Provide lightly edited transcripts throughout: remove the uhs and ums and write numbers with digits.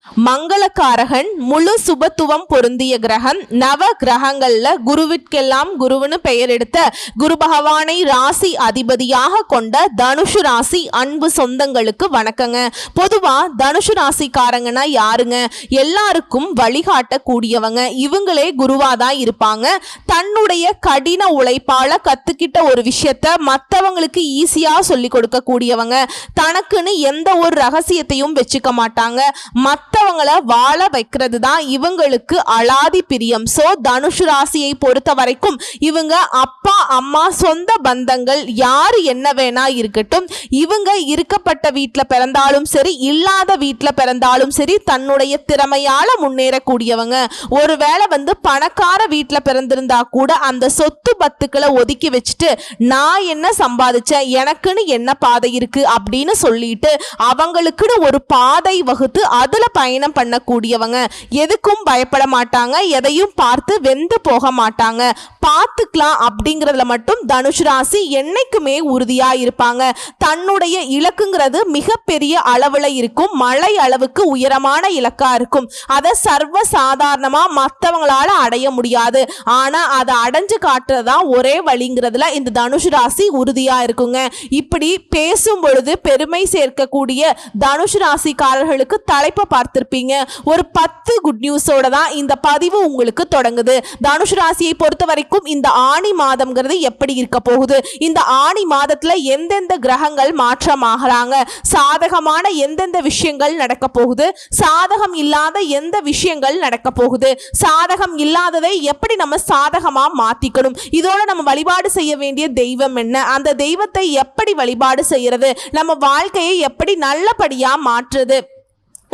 மங்களகாரகன், முழு சுபத்துவம் பொருந்திய கிரகம். நவ கிரகங்கள்ல குருவிற்கெல்லாம் குருவுன்னு பெயர் எடுத்த குரு பகவானை ராசி அதிபதியாக கொண்ட தனுஷு ராசி அன்பு சொந்தங்களுக்கு வணக்கங்க. பொதுவா தனுஷு ராசிக்காரங்கன்னா யாருங்க? எல்லாருக்கும் வழிகாட்டக்கூடியவங்க. இவங்களே குருவாதான் இருப்பாங்க. தன்னுடைய கடின உழைப்பால கத்துக்கிட்ட ஒரு விஷயத்த மற்றவங்களுக்கு ஈஸியா சொல்லி கொடுக்க கூடியவங்க. தனக்குன்னு எந்த ஒரு ரகசியத்தையும் வச்சுக்க மாட்டாங்க. மற்றவங்களை வாழ வைக்கிறது தான் இவங்களுக்கு அலாதி பிரியம். சோ தனுஷு ராசியை பொறுத்த வரைக்கும் இவங்க அப்பா அம்மா சொந்த பந்தங்கள் யாரு என்ன வேணா இருக்கட்டும், இவங்க இருக்கப்பட்ட வீட்டில் பிறந்தாலும் சரி இல்லாத வீட்டில் பிறந்தாலும் சரி தன்னுடைய திறமையால முன்னேறக்கூடியவங்க. ஒருவேளை பணக்கார வீட்டில் பிறந்திருந்தா கூட அந்த சொத்து பத்துக்களை ஒதுக்கி வச்சுட்டு நான் என்ன சம்பாதிச்சேன், எனக்குன்னு என்ன பாதை இருக்கு அப்படின்னு சொல்லிட்டு அவங்களுக்குன்னு ஒரு பாதை வகுத்து அதுல பயணம் பண்ணக்கூடியவங்க. எதுக்கும் பயப்பட மாட்டாங்க, எதையும் பார்த்து வெந்து போக மாட்டாங்க. பார்த்துக்கலாம் அப்படிங்கிறதுல மட்டும் தனுஷ் ராசி என்னைக்குமே உறுதியா இருப்பாங்க. தன்னுடைய இலக்குங்கிறது மிகப்பெரிய அளவுல இருக்கும், மலை அளவுக்கு உயரமான இலக்கா இருக்கும். அதை சர்வ சாதாரணமா மற்றவங்களால அடைய முடியாது. ஆனா அதை அடைஞ்சு காட்டுறதா ஒரே வழிங்கிறதுல இந்த தனுஷ் ராசி உறுதியா இருக்குங்க. இப்படி பேசும் பொழுது பெருமை சேர்க்கக்கூடிய தனுஷ் ராசிக்காரர்களுக்கு தலைப்பை பார்த்திருப்பீங்க. ஒரு 10 குட் நியூஸோட தான் இந்த பதிவு உங்களுக்கு தொடங்குது. தனுஷ் ராசியை பொறுத்த வரைக்கும் இந்த ஆணி மாதம்ங்கிறது எப்படி இருக்க போகுது, இந்த ஆணி மாதத்துல எந்தெந்த கிரகங்கள் மாற்றமாகறாங்க, சாதகமான எந்தெந்த விஷயங்கள் நடக்க போகுது, சாதகம் இல்லாத எந்த விஷயங்கள் நடக்க போகுது, சாதகம் இல்லாததை எப்படி நம்ம சாதகமா மாத்திக்கணும், இதோட நம்ம வழிபாடு செய்ய வேண்டிய தெய்வம் என்ன, அந்த தெய்வத்தை எப்படி வழிபாடு செய்யறது, நம்ம வாழ்க்கையை எப்படி நல்லபடியா மாற்றுறது,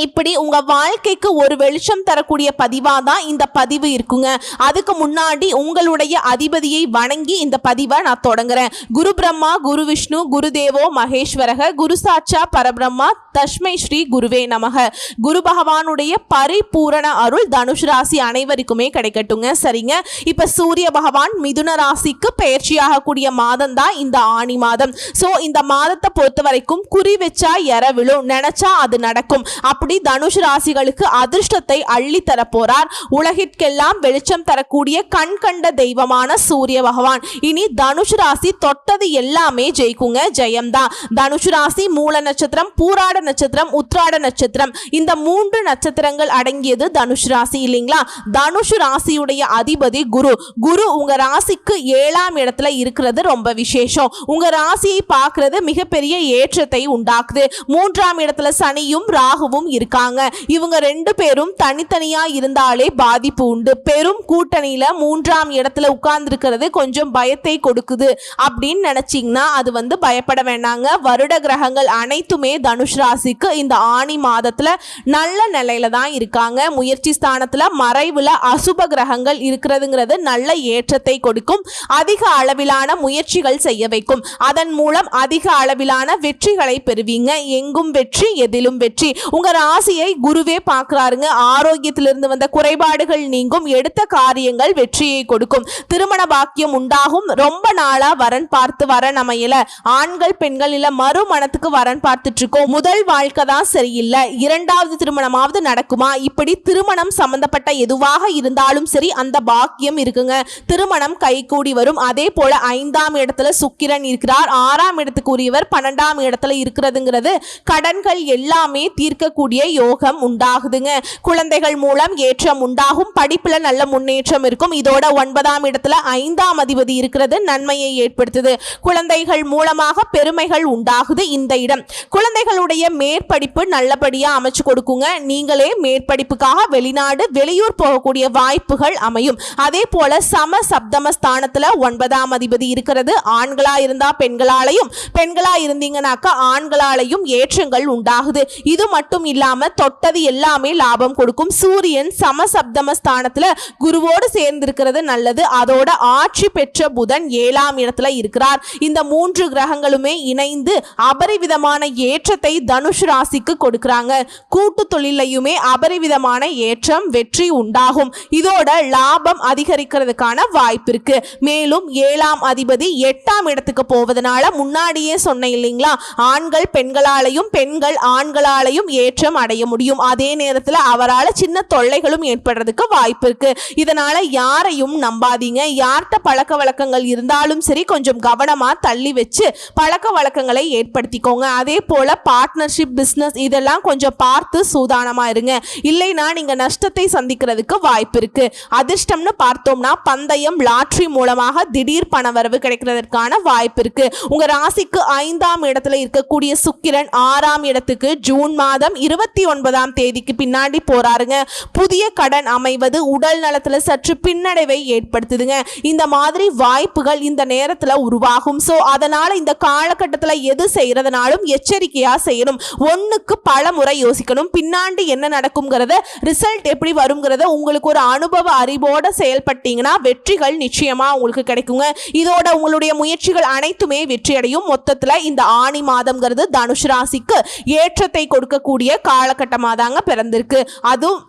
இப்படி உங்க வாழ்க்கைக்கு ஒரு வெளிச்சம் தரக்கூடிய பதிவா தான் இந்த பதிவு இருக்குங்க. அதுக்கு முன்னாடி உங்களுடைய அதிபதியை வணங்கி இந்த பதிவை நான் தொடங்குறேன். குரு பிரம்மா குரு விஷ்ணு குரு தேவோ மகேஸ்வரக குரு சாட்சா பரபிரம்மா தஸ்மை ஸ்ரீ குருவே நமக. குரு பகவானுடைய பரிபூரண அருள் தனுஷ் ராசி அனைவருக்குமே கிடைக்கட்டுங்க. சரிங்க, இப்ப சூரிய பகவான் மிதுன ராசிக்கு பயிற்சியாக கூடிய மாதம் தான் இந்த ஆணி மாதம். சோ இந்த மாதத்தை பொறுத்த வரைக்கும் குறி வச்சா எற விழும், நினைச்சா அது நடக்கும். அப்படி தனுஷ் ராசிகளுக்கு அதிர்ஷ்டத்தை அள்ளி தர போறார். உலகிற்கெல்லாம் வெளிச்சம் தரக்கூடிய கண் கண்ட தெய்வமான சூரிய பகவான். இனி தனுஷ் ராசி தொட்டது எல்லாமே ஜெயிக்குங்க, ஜெயம்தான். தனுஷ் ராசி மூல நட்சத்திரம், பூராட நட்சத்திரம், உத்ராட நட்சத்திரம், இந்த 3 நட்சத்திரங்கள் அடங்கியது தனுஷ் ராசி இல்லைங்களா? தனுஷ் ராசியுடைய அதிபதி குரு. குரு உங்க ராசிக்கு 7ஆம் இடத்துல இருக்கிறது ரொம்ப விசேஷம். உங்க ராசியை பார்க்கிறது மிகப்பெரிய ஏற்றத்தை உண்டாக்குது. 3ஆம் இடத்துல சனியும் ராகுவும் இருக்காங்க. இவங்க 2 பேரும் தனித்தனியா இருந்தாலே பாதிப்பு உண்டு. பெரும் கூட்டணியில 3ஆம் இடத்துல உட்கார்ந்து இருக்கிறது கொஞ்சம் பயத்தை கொடுக்குது அப்படின்னு நினைச்சீங்கன்னா அது பயப்பட வேண்டாங்க. வருட கிரகங்கள் அனைத்துமே தனுஷ் ராசிக்கு இந்த ஆணி மாதத்துல நல்ல நிலையில தான் இருக்காங்க. முயற்சி ஸ்தானத்துல மறைவுல அசுப கிரகங்கள் இருக்கிறதுங்கிறது நல்ல ஏற்றத்தை கொடுக்கும். அதிக அளவிலான முயற்சிகள் செய்ய வைக்கும். அதன் மூலம் அதிக அளவிலான வெற்றிகளை பெறுவீங்க. எங்கும் வெற்றி, எதிலும் வெற்றி. உங்க ராசியை குருவே பார்க்கிறாருங்க. ஆரோக்கியத்திலிருந்து வந்த குறைபாடுகள் நீங்கும். எடுத்த காரியங்கள் வெற்றியை கொடுக்கும். திருமண பாக்கியம் உண்டாகும். ரொம்ப நாளா வரன் பார்த்து வரன் அமையல, ஆண்கள் பெண்கள் இல்ல மறுமணத்துக்கு வரன் பார்த்துட்டு இருக்கோம், முதல் வாழ்க்கை தான் சரியில்லை, 2வது திருமணமாவது நடக்குமா, இப்படி திருமணம் சம்பந்தப்பட்ட எதுவாக இருந்தாலும் சரி அந்த பாக்கியம் இருக்குங்க. திருமணம் கைகூடி வரும். அதே போல 5ஆம் இடத்துல சுக்கிரன் இருக்கிறார். 6ஆம் இடத்துக்கு உரியவர் 12ஆம் இடத்துல இருக்கிறதுங்கிறது கடன்கள் எல்லாமே தீர்க்கக்கூடிய யோகம் உண்டாகுதுங்க. குழந்தைகள் மூலம் ஏற்றம் உண்டாகும். படிப்புல நல்ல முன்னேற்றம் இருக்கும். இதோட 9ஆம் இடத்துல 5ஆம் அதிபதி இருக்கிறது நன்மையை ஏற்படுத்துது. குழந்தைகள் மூலமாக பெருமைகள் உண்டாகுது. இந்த இடம் குழந்தைகளுடைய மேற்படிப்பு நல்லபடியா அமைச்சு கொடுக்குங்க. நீங்களே மேற்படிப்புக்காக வெளிநாடு வெளியூர் போகக்கூடிய வாய்ப்புகள் அமையும். அதே போல சம சப்தம ஸ்தானத்துல 9ஆம் அதிபதி இருக்கிறது. ஆண்களா இருந்தா பெண்களாலையும், பெண்களா இருந்தீங்கன்னாக்கா ஆண்களாலையும் ஏற்றங்கள் உண்டாகுது. இது மட்டும் இல்லாம தொட்டது எல்லாமே லாபம் கொடுக்கும். சூரியன் சமசப்தம ஸ்தானத்துல குருவோடு சேர்ந்து இருக்கிறது நல்லது. அதோட ஆட்சி பெற்ற புதன் 7ஆம் இடத்துல இருக்கிறார். இந்த 3 கிரகங்களுமே இணைந்து அபரிவிதமான ஏற்றத்தை தனுஷ் ராசிக்கு கொடுக்கறாங்க. கூட்டு தொழிலையுமே அபரிவிதமான ஏற்றம் வெற்றி உண்டாகும். இதோட லாபம் அதிகரிக்கிறதுக்கான வாய்ப்பு இருக்கு. மேலும் 7ஆம் அதிபதி 8ஆம் இடத்துக்கு போவதனால முன்னாடியே சொன்ன இல்லைங்களா, ஆண்கள் பெண்களாலையும் பெண்கள் ஆண்களாலையும் ஏற்றம் அடைய முடியும். அதே நேரத்தில் அவரால் சின்ன தொல்லைகளும் ஏற்படுறதுக்கு வாய்ப்பு இருக்கு. இதனால யாரையும் நம்பாதீங்க. யார்கிட்ட பழக்க வழக்கங்கள் இருந்தாலும் சரி கொஞ்சம் கவனமா தள்ளி வச்சு பழக்க வழக்கங்களை ஏற்படுத்திக்கோங்க. அதே போல பார்ட்னர்ஷிப் பிசினஸ் இதெல்லாம் கொஞ்சம் பார்த்து சூதானமா இருங்க. இல்லைனா நீங்க நஷ்டத்தை சந்திக்கிறதுக்கு வாய்ப்பு இருக்கு. அதிர்ஷ்டம்னு பார்த்தோம்னா பந்தயம் லாட்டரி மூலமாக திடீர் பணவரவு கிடைக்கிறதுக்கான வாய்ப்பு இருக்கு. உங்க ராசிக்கு 5ஆம் இடத்துல இருக்கக்கூடிய சுக்கிரன் 6ஆம் இடத்துக்கு ஜூன் மாதம் 29ஆம் தேதிக்கு பின்னாடி போறாருங்க. புதிய கடன் அமைவது உடல் நலத்துல சற்று பின்னடைவை ஏற்படுத்துதுங்க. இந்த மாதிரி வாய்ப்புகள் இந்த நேரத்துல உருவாகும். சோ அதனால இந்த காலகட்டத்துல எது செய்யறதுனாலும் எச்சரிக்கையா செய்யணும். ஒண்ணுக்கு பல முறை யோசிக்கணும். பின்னாடி என்ன நடக்கும்ங்கிறத ரிசல்ட் எப்படி வரும்ங்கிறத உங்களுக்கு ஒரு அனுபவ அறிவோட செயல்பட்டீங்கன்னா வெற்றிகள் நிச்சயமா உங்களுக்கு கிடைக்குங்க. இதோட உங்களுடைய முயற்சிகள் அனைத்துமே வெற்றி அடையும். மொத்தத்துல இந்த ஆனி மாதம்ங்கிறது தனுஷ் ராசிக்கு ஏற்றத்தை கொடுக்கக்கூடிய காலகட்டமாக தாங்க பிறந்திருக்கு. அதுவும்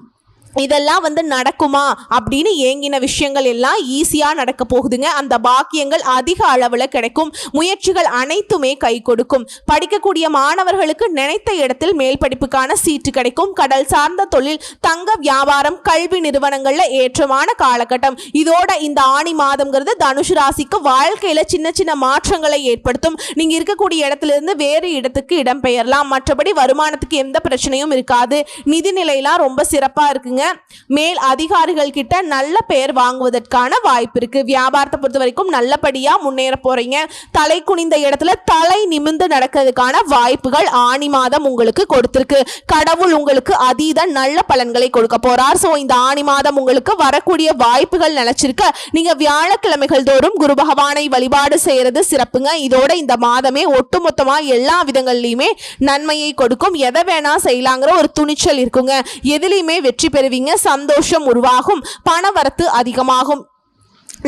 இதெல்லாம் நடக்குமா அப்படின்னு ஏங்கின விஷயங்கள் எல்லாம் ஈஸியா நடக்க போகுதுங்க. அந்த பாக்கியங்கள் அதிக அளவுல கிடைக்கும். முயற்சிகள் அனைத்துமே கை கொடுக்கும். படிக்கக்கூடிய மாணவர்களுக்கு நினைத்த இடத்தில் மேல் படிப்புக்கான சீட்டு கிடைக்கும். கடல் சார்ந்த தொழில், தங்க வியாபாரம், கல்வி நிறுவனங்கள்ல ஏற்றமான காலகட்டம். இதோட இந்த ஆனி மாதம்ங்கிறது தனுஷ் ராசிக்கு வாழ்க்கையில சின்ன சின்ன மாற்றங்களை ஏற்படுத்தும். நீங்க இருக்கக்கூடிய இடத்துல இருந்து வேறு இடத்துக்கு இடம் பெயரலாம். மற்றபடி வருமானத்துக்கு எந்த பிரச்சனையும் இருக்காது. நிதி நிலையெல்லாம் ரொம்ப சிறப்பா இருக்குங்க. மேல் அதிகாரிகள் கிட்ட நல்ல பெயர் வாங்குவதற்கான வாய்ப்பு இருக்கு. வியாபாரத்தை பொறுத்த வரைக்கும் நல்லபடியா முன்னேற போறீங்க. தலை குனிந்த இடத்துல தலை நிமிர்ந்து நடக்கிறதுக்கான வாய்ப்புகள் ஆனி மாதம் உங்களுக்கு கொடுத்திருக்கு. கடவுள் உங்களுக்கு அதீத நல்ல பலன்களை கொடுக்க போறார். சோ இந்த ஆனி மாதம் உங்களுக்கு வரக்கூடிய வாய்ப்புகள் நினைச்சிருக்க நீங்க வியாழக்கிழமைகள் தோறும் குரு பகவானை வழிபாடு செய்யறது சிறப்புங்க. இதோட இந்த மாதமே ஒட்டுமொத்தமா எல்லா விதங்கள்லயுமே நன்மையை கொடுக்கும். எதை வேணா செய்யலாங்கிற ஒரு துணிச்சல் இருக்குங்க. எதிலையுமே வெற்றி பெறுவீங்க. சந்தோஷம் உருவாகும். பணவரத்து அதிகமாகும்.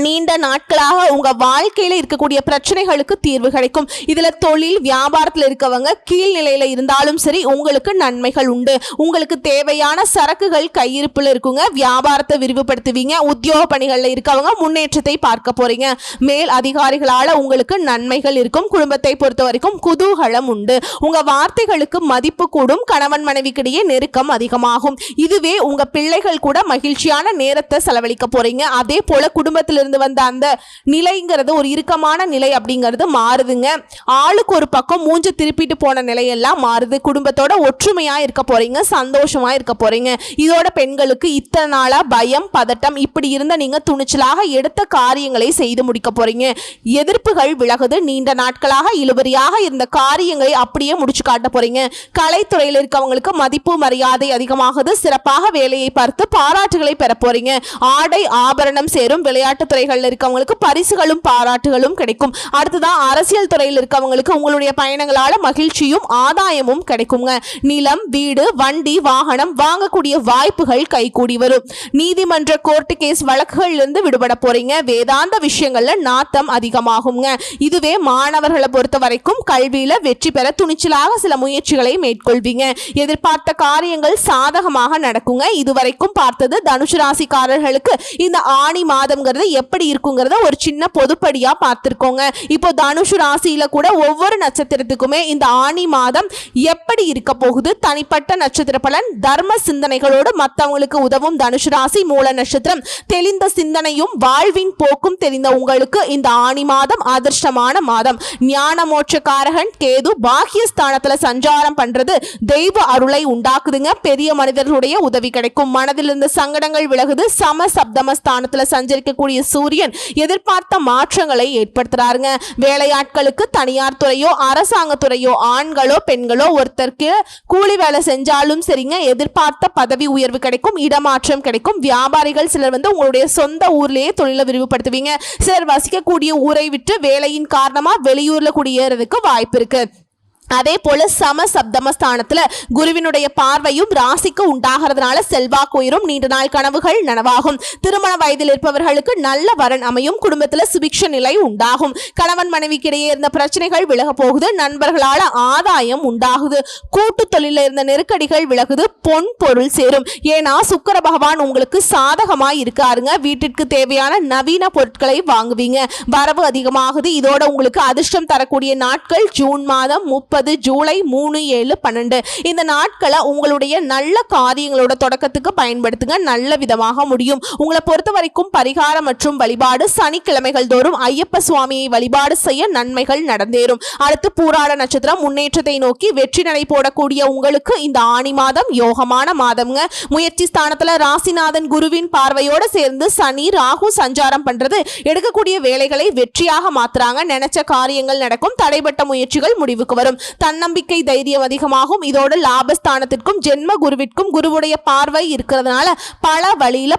நீண்ட நாட்களாக உங்க வாழ்க்கையில இருக்கக்கூடிய பிரச்சனைகளுக்கு தீர்வு கிடைக்கும். இதுல தொழில் வியாபாரத்தில் இருக்கவங்க கீழ்நிலையில இருந்தாலும் சரி உங்களுக்கு நன்மைகள் உண்டு. உங்களுக்கு தேவையான சரக்குகள் கையிருப்புல இருக்குங்க. வியாபாரத்தை விரிவுபடுத்துவீங்க. உத்தியோக பணிகள்ல இருக்கவங்க முன்னேற்றத்தை பார்க்க போறீங்க. மேல் அதிகாரிகளால உங்களுக்கு நன்மைகள் இருக்கும். குடும்பத்தை பொறுத்த வரைக்கும் குதூகலம் உண்டு. உங்க வார்த்தைகளுக்கு மதிப்பு கூடும். கணவன் மனைவிக்கிடையே நெருக்கம் அதிகமாகும். இதுவே உங்க பிள்ளைகள் கூட மகிழ்ச்சியான நேரத்தை செலவழிக்க போறீங்க. அதே போல குடும்பத்தில் இருந்து வந்த அந்த நிலைங்கிறது ஒரு இறுக்கமான நிலை அப்படிங்கிறது மாறுதுங்க. ஆளுக்கு ஒரு பக்கம் மூஞ்ச திருப்பிட்டு போன நிலையெல்லாம் மாறுது. குடும்பத்தோட ஒற்றுமையா இருக்க போறீங்க. சந்தோஷமா இருக்க போறீங்க. இதோட பெண்களுக்கு இத்தனை நாளா பயம் பதட்டம் இப்படி இருந்த நீங்க துணிச்சலாக எடுத்த காரியங்களை செய்து முடிக்க போறீங்க. எதிர்ப்புகள் விலகுது. நீண்ட நாட்களாக இழுபறியாக இருந்த காரியங்களை அப்படியே முடிச்சு காட்ட போறீங்க. கலைத்துறையில் இருக்கவங்களுக்கு மதிப்பு மரியாதை அதிகமாகுது. சிறப்பாக வேலையை பார்த்து பாராட்டுகளை பெற போறீங்க. ஆடை ஆபரணம் சேரும். விளையாட்டு துறைகளில் இருக்கவங்களுக்கு பரிசுகளும் பாராட்டுகளும் கிடைக்கும். அடுத்ததான் அரசியல் துறையில் இருக்கவங்களுக்கு உங்களுடைய பயணங்களால மகிழ்ச்சியும் ஆதாயமும் கிடைக்குங்க. நிலம், வீடு, வண்டி, வாகனம் வாங்கக்கூடிய வாய்ப்புகள் கைகூடி வரும். நீதிமன்ற கோர்ட்டு கேஸ் வழக்குகள் இருந்து விடுபட போறீங்க. வேதாந்த விஷயங்கள்ல நாட்டம் அதிகமாகுங்க. இதுவே மாணவர்களை பொறுத்த வரைக்கும் கல்வியில வெற்றி பெற துணிச்சலாக சில முயற்சிகளை மேற்கொள்வீங்க. எதிர்பார்த்த காரியங்கள் சாதகமாக நடக்குங்க. இதுவரைக்கும் பார்த்தது தனுஷ் ராசிக்காரர்களுக்கு இந்த ஆனி மாதம்ங்கிறது எப்படி இருக்குங்கிறத ஒரு சின்ன பொதுப்படியா பார்த்திருக்கோங்க. இப்போ தனுஷ் ராசியில கூட ஒவ்வொரு நட்சத்திரத்துக்குமே இந்த ஆனி மாதம் எப்படி இருக்க போகுது, தனிப்பட்ட நட்சத்திர பலன், தர்ம சிந்தனைகளோடு மற்றவங்களுக்கு உதவும் தனுஷ் ராசி மூல நட்சத்திரம், தெளிந்த சிந்தனையும் வாழ்வின் போக்கும் தெரிந்த உங்களுக்கு இந்த ஆனி மாதம் அதிர்ஷ்டமான மாதம். ஞான மோட்சக்காரகன் கேது பாக்கியஸ்தானத்துல சஞ்சாரம் பண்றது தெய்வ அருளை உண்டாக்குதுங்க. பெரிய மனிதர்களுடைய உதவி கிடைக்கும். மனதில் இருந்த சங்கடங்கள் விலகுது. சம சப்தம ஸ்தானத்துல சஞ்சரிக்கக்கூடிய சூரியன் எதிர்பார்த்த மாற்றங்களை ஏற்படுத்துறாருங்க. வேலையாட்களுக்கு தனியார் துறையோ அரசாங்க துறையோ ஆண்களோ பெண்களோ ஒருத்தருக்கு கூலி வேலை செஞ்சாலும் சரிங்க எதிர்பார்த்த பதவி உயர்வு கிடைக்கும். இடமாற்றம் கிடைக்கும். வியாபாரிகள் சிலர் உங்களுடைய சொந்த ஊர்லயே தொழிலை விரிவுபடுத்துவீங்க. சிலர் வசிக்கக்கூடிய ஊரை விட்டு வேலையின் காரணமா வெளியூர்ல குடியேறதுக்கு வாய்ப்பு இருக்கு. அதே போல சம சப்தமஸ்தானத்துல குருவினுடைய பார்வையும் ராசிக்கு உண்டாகிறதுனால செல்வாக்கு உயரும், நீண்ட நாள் கனவுகள் நனவாகும், திருமண வயதில் இருப்பவர்களுக்கு நல்ல வரன் அமையும், குடும்பத்துல சுபிக்ஷ நிலை உண்டாகும், கணவன் மனைவிக்கு இடையே இருந்த பிரச்சனைகள் விலக போகுது, நண்பர்களால ஆதாயம் உண்டாகுது, கூட்டு தொழில இருந்த நெருக்கடிகள் விலகுது, பொன் பொருள் சேரும். ஏன்னா சுக்கிர பகவான் உங்களுக்கு சாதகமாய் இருக்காருங்க. வீட்டிற்கு தேவையான நவீன பொருட்களை வாங்குவீங்க, வரவு அதிகமாகுது. இதோட உங்களுக்கு அதிர்ஷ்டம் தரக்கூடிய நாட்கள் ஜூன் மாதம் 30, ஜூலை 3, 7, 12 இந்த நாட்களை உங்களுடைய நல்ல காரியங்களோட தொடக்கத்துக்கு பயன்படுத்துங்க, நல்ல விதமாக முடியும். உங்களை பொறுத்த வரைக்கும் பரிகாரம் மற்றும் வழிபாடு சனிக்கிழமைகள் தோறும் ஐயப்ப சுவாமியை வழிபாடு செய்ய நன்மைகள் நடந்தேறும். அடுத்து பூராட நட்சத்திரம் முன்னேற்றத்தை நோக்கி வெற்றி நடை போடக்கூடிய உங்களுக்கு இந்த ஆணி மாதம் யோகமான மாதம்ங்க. முயற்சி ஸ்தானத்துல ராசிநாதன் குருவின் பார்வையோட சேர்ந்து சனி ராகு சஞ்சாரம் பண்றது எடுக்கக்கூடிய வேலைகளை வெற்றியாக மாத்துறாங்க. நினைச்ச காரியங்கள் நடக்கும், தடைபட்ட முயற்சிகள் முடிவுக்கு வரும், தன்னம்பிக்கை தைரியம் அதிகமாகும். இதோடு லாபஸ்தானத்திற்கும் ஜென்ம குருவிற்கும் குருவுடைய பார்வை இருக்கிறதுனால பல வழியில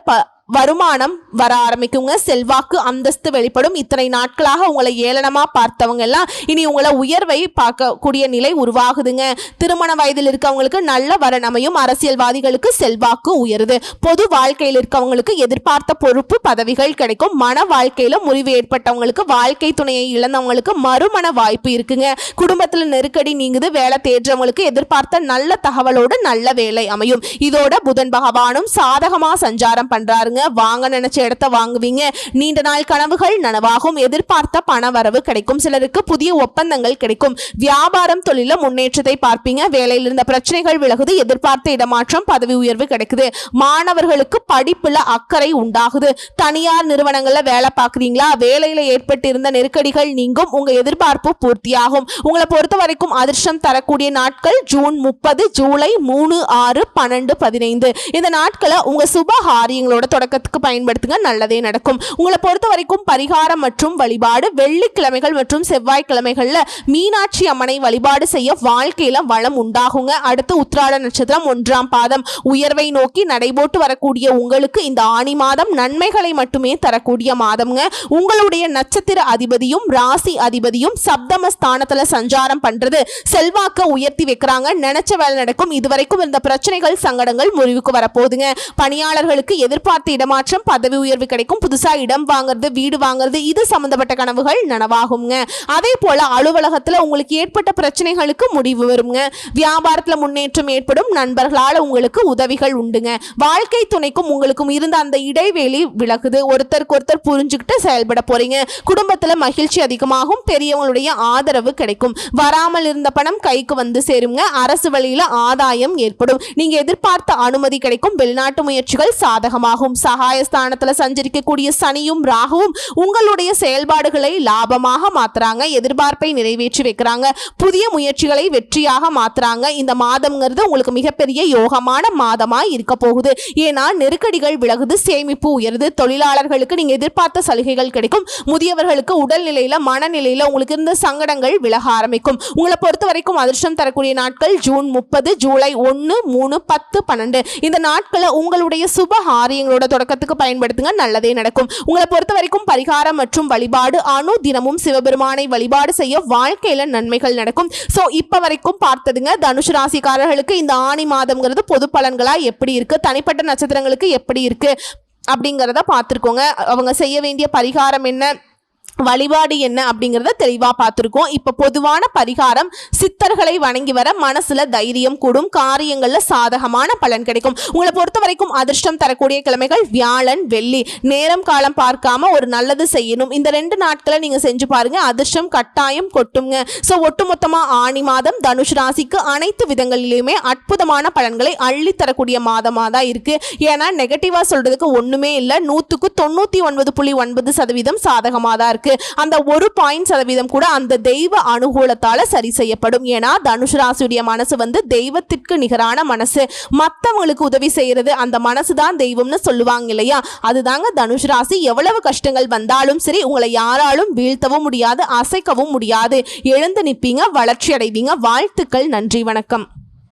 வருமானம் வர ஆரம்பிக்குங்க, செல்வாக்கு அந்தஸ்து வெளிப்படும். இத்தனை நாட்களாக உங்களை ஏளனமா பார்த்தவங்க எல்லாம் இனி உங்களை உயர்வை பார்க்கக்கூடிய நிலை உருவாகுதுங்க. திருமண வயதில் இருக்கவங்களுக்கு நல்ல வரன் அமையும், அரசியல்வாதிகளுக்கு செல்வாக்கு உயருது, பொது வாழ்க்கையில் இருக்கவங்களுக்கு எதிர்பார்த்த பொறுப்பு பதவிகள் கிடைக்கும், மன வாழ்க்கையில முறிவு ஏற்பட்டவங்களுக்கு வாழ்க்கை துணையை இழந்தவங்களுக்கு மறுமண வாய்ப்பு இருக்குங்க, குடும்பத்துல நெருக்கடி நீங்குது, வேலை தேடுறவங்களுக்கு எதிர்பார்த்த நல்ல தகவலோடு நல்ல வேலை அமையும். இதோட புதன் பகவானும் சாதகமா சஞ்சாரம் பண்றாருங்க. வாங்க நினைச்ச இடத்தை வாங்குவீங்க, நீண்ட நாள் கனவுகள் நனவாகும், எதிர்பார்த்த பண வரவு கிடைக்கும், சிலருக்கு புதிய ஒப்பந்தங்கள் கிடைக்கும், வியாபாரம் தொழில முன்னேற்றத்தை பார்ப்பீங்க, வேலையில் இருந்த பிரச்சனைகள் விலகுது, எதிர்பார்த்த இடமாற்றம் பதவி உயர்வு கிடைக்குது, மாணவர்களுக்கு படிப்புல அக்கறை உண்டாகுது, தனியார் நிறுவனங்கள்ல வேலை பார்க்குறீங்களா, வேலையில ஏற்பட்டு இருந்த நெருக்கடிகள் நீங்கும், உங்க எதிர்பார்ப்பு பூர்த்தியாகும். உங்களை பொறுத்த வரைக்கும் அதிர்ஷ்டம் தரக்கூடிய நாட்கள் ஜூன் 30, ஜூலை 3, 6, 12, 15 இந்த நாட்களை உங்க சுபகாரியங்களோட தொடக்கத்துக்கு பயன்படுத்துங்க, நல்லதே நடக்கும். உங்களை பொறுத்த வரைக்கும் பரிகாரம் மற்றும் வழிபாடு வெள்ளிக்கிழமைகள் மற்றும் செவ்வாய்க்கிழமைகள்ல மீனாட்சி அம்மனை வழிபாடு செய்ய வாழ்க்கையில வளம் உண்டாகுங்க. அடுத்து உத்திராட நட்சத்திரம் 1ஆம் பாதம் உயர்வை நோக்கி நடைபோட்டு வரக்கூடிய உங்களுக்கு இந்த ஆணி மாதம் நன்மைகளை மட்டுமே தரக்கூடிய மாதம்ங்க. உங்களுடைய நட்சத்திர அதிபதியும் ராசி அதிபதியும் சப்தமஸ்தானத்துல சஞ்சாரம் பண்றது செல்வாக்க உயர்த்தி வைக்கிறாங்க, நினைச்ச வேலை நடக்கும். இதுவரைக்கும் இருந்த பிரச்சனைகள் சங்கடங்கள் முறிவுக்கு வரப்போகுதுங்க. பணியாளர்களுக்கு எதிர்பார்த்த இடமாற்றம் பதவி உயர்வு கிடைக்கும், புதுசா இடம் வாங்குறது வீடு வாங்குறது இது சம்பந்தப்பட்ட கனவுகள் நனவாகுங்க. அதே போல அலுவலகத்துல உங்களுக்கு ஏற்பட்ட பிரச்சனைகளுக்கு முடிவு வருங்க, வியாபாரத்துல முன்னேற்றம் ஏற்படும், நண்பர்களால் உங்களுக்கு உதவிகள் உண்டுங்க, வாழ்க்கை துணைக்கும் உங்களுக்கும் இருந்த அந்த இடைவெளி விலகுது, ஒருத்தருக்கு ஒருத்தர் புரிஞ்சுக்கிட்டு செயல்பட போறீங்க, குடும்பத்துல மகிழ்ச்சி அதிகமாகும், பெரியவங்களுடைய ஆதரவு கிடைக்கும், வராமல் இருந்த பணம் கைக்கு வந்து சேருங்க, அரசு வழியில ஆதாயம் ஏற்படும், நீங்க எதிர்பார்த்த அனுமதி கிடைக்கும், வெளிநாட்டு முயற்சிகள் சாதகமாகும். சகாயஸ்தானத்துல சஞ்சரிக்கக்கூடிய சனியும் ராகுவும் உங்களுடைய செயல்பாடுகளை லாபமாக மாத்துறாங்க, எதிர்பார்ப்பை நிறைவேற்றி வைக்கிறாங்க, புதிய முயற்சிகளை வெற்றியாக மாத்துறாங்க. இந்த மாதம்ங்கிறது உங்களுக்கு மிகப்பெரிய யோகமான மாதமாய் இருக்க போகுது. ஏன்னா நெருக்கடிகள் விலகுது, சேமிப்பு உயருது, தொழிலாளர்களுக்கு நீங்க எதிர்பார்த்த சலுகைகள் கிடைக்கும், முதியவர்களுக்கு உடல்நிலையில மனநிலையில உங்களுக்கு இருந்த சங்கடங்கள் விலக ஆரம்பிக்கும். உங்களை பொறுத்த வரைக்கும் அதிர்ஷ்டம் தரக்கூடிய நாட்கள் ஜூன் 30, ஜூலை 1, 3, 10, 12 இந்த நாட்களை உங்களுடைய சுபகாரியங்களோட தொடக்கத்துக்கு பயன்படுத்துங்க, நல்லதே நடக்கும். உங்களை பொறுத்த வரைக்கும் பரிகாரம் மற்றும் வழிபாடு அணு தினமும் சிவபெருமானை வழிபாடு செய்ய வாழ்க்கையில நன்மைகள் நடக்கும். சோ இப்ப வரைக்கும் பார்த்ததுங்க தனுசு ராசிக்காரர்களுக்கு இந்த ஆணி மாதம்ங்கிறது பொது பலன்களா எப்படி இருக்கு, தனிப்பட்ட நட்சத்திரங்களுக்கு எப்படி இருக்கு அப்படிங்கிறத பார்த்துருக்கோங்க. அவங்க செய்ய வேண்டிய பரிகாரம் என்ன, வழிபாடு என்ன அப்படிங்கிறத தெளிவா பார்த்துருக்கோம். இப்ப பொதுவான பரிகாரம் சித்தர்களை வணங்கி வர மனசுல தைரியம் கூடும், காரியங்கள்ல சாதகமான பலன் கிடைக்கும். உங்களை பொறுத்த வரைக்கும் அதிர்ஷ்டம் தரக்கூடிய கிழமைகள் வியாழன் வெள்ளி, நேரம் காலம் பார்க்காம ஒரு நல்லது செய்யணும். இந்த 2 நாட்களை நீங்க செஞ்சு பாருங்க, அதிர்ஷ்டம் கட்டாயம் கொட்டுங்க. சோ ஒட்டுமொத்தமா ஆணி மாதம் தனுஷ் ராசிக்கு அனைத்து விதங்களிலுமே அற்புதமான பலன்களை அள்ளி தரக்கூடிய மாதமா தான் இருக்கு. ஏன்னா நெகட்டிவா சொல்றதுக்கு ஒண்ணுமே இல்லை, 100க்கு 99.9% சாதகமா தான் இருக்கு. அந்த 1% கூட அந்த தெய்வ அனுகூலத்தால சரி செய்யப்படும். ஏன்னா தனுஷ் ராசியுடைய மனசு தெய்வத்திற்கு நிகரான மனசு, மற்றவங்களுக்கு உதவி செய்யறது அந்த மனசுதான் தெய்வம்னு சொல்லுவாங்க இல்லையா, அதுதாங்க தனுஷ் ராசி. எவ்வளவு கஷ்டங்கள் வந்தாலும் சரி உங்களை யாராலும் வீழ்த்தவும் முடியாது, அசைக்கவும் முடியாது, எழுந்து நிற்பீங்க, வளர்ச்சி அடைவீங்க. வாழ்த்துக்கள், நன்றி, வணக்கம்.